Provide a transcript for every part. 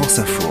France Info.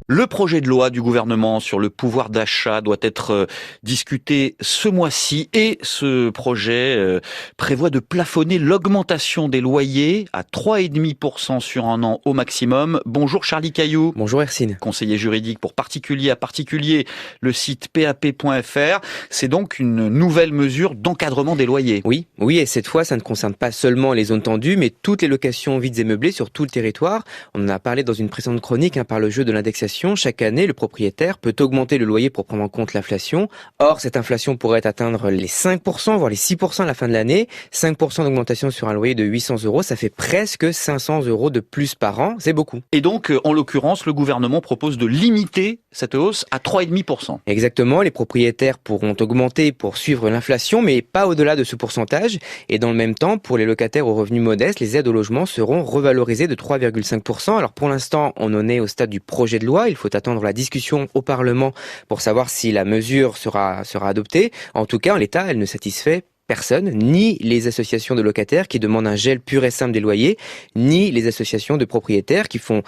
Le projet de loi du gouvernement sur le pouvoir d'achat doit être discuté ce mois-ci et ce projet prévoit de plafonner l'augmentation des loyers à 3,5% sur un an au maximum. Bonjour Charlie Cailloux. Bonjour Hercine. Conseiller juridique pour particulier à particulier, le site pap.fr. C'est donc une nouvelle mesure d'encadrement des loyers. Oui, et cette fois, ça ne concerne pas seulement les zones tendues, mais toutes les locations vides et meublées sur tout le territoire. On en a parlé dans une précédente chronique par le jeu de l'indexation. Chaque année, le propriétaire peut augmenter le loyer pour prendre en compte l'inflation. Or, cette inflation pourrait atteindre les 5%, voire les 6% à la fin de l'année. 5% d'augmentation sur un loyer de 800 €, ça fait presque 500 € de plus par an. C'est beaucoup. Et donc, en l'occurrence, le gouvernement propose de limiter cette hausse à 3,5%. Exactement, les propriétaires pourront augmenter pour suivre l'inflation, mais pas au-delà de ce pourcentage. Et dans le même temps, pour les locataires aux revenus modestes, les aides au logement seront revalorisées de 3,5%. Alors pour l'instant, on en est au stade du projet de loi. Il faut attendre la discussion au Parlement pour savoir si la mesure sera adoptée. En tout cas, en l'état, elle ne satisfait personne, ni les associations de locataires qui demandent un gel pur et simple des loyers, ni les associations de propriétaires qui font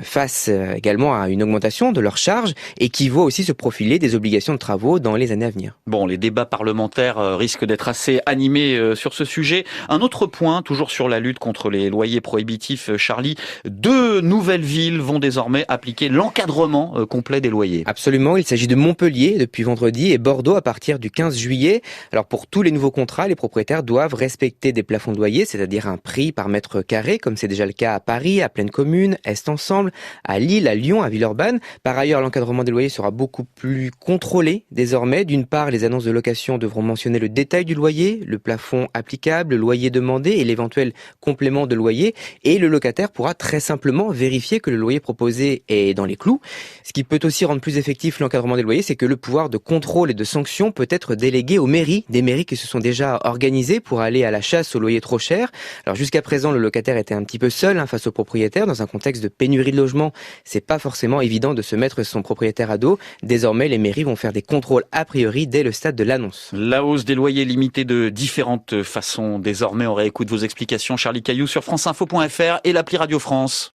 face également à une augmentation de leurs charges et qui voient aussi se profiler des obligations de travaux dans les années à venir. Bon, les débats parlementaires risquent d'être assez animés sur ce sujet. Un autre point, toujours sur la lutte contre les loyers prohibitifs, Charlie, 2 nouvelles villes vont désormais appliquer l'encadrement complet des loyers. Absolument, il s'agit de Montpellier depuis vendredi et Bordeaux à partir du 15 juillet. Alors pour tous les nouveaux contrats, les propriétaires doivent respecter des plafonds de loyer, c'est-à-dire un prix par mètre carré, comme c'est déjà le cas à Paris, à Pleine Commune, Est Ensemble, à Lille, à Lyon, à Villeurbanne. Par ailleurs, l'encadrement des loyers sera beaucoup plus contrôlé désormais. D'une part, les annonces de location devront mentionner le détail du loyer, le plafond applicable, le loyer demandé et l'éventuel complément de loyer. Et le locataire pourra très simplement vérifier que le loyer proposé est dans les clous. Ce qui peut aussi rendre plus effectif l'encadrement des loyers, c'est que le pouvoir de contrôle et de sanction peut être délégué aux mairies, des mairies qui se sont déjà organisés pour aller à la chasse aux loyers trop chers. Alors jusqu'à présent, le locataire était un petit peu seul face au propriétaire. Dans un contexte de pénurie de logement, c'est pas forcément évident de se mettre son propriétaire à dos. Désormais, les mairies vont faire des contrôles a priori dès le stade de l'annonce. La hausse des loyers limitée de différentes façons. Désormais, on réécoute vos explications, Charlie Cailloux, sur franceinfo.fr et l'appli Radio France.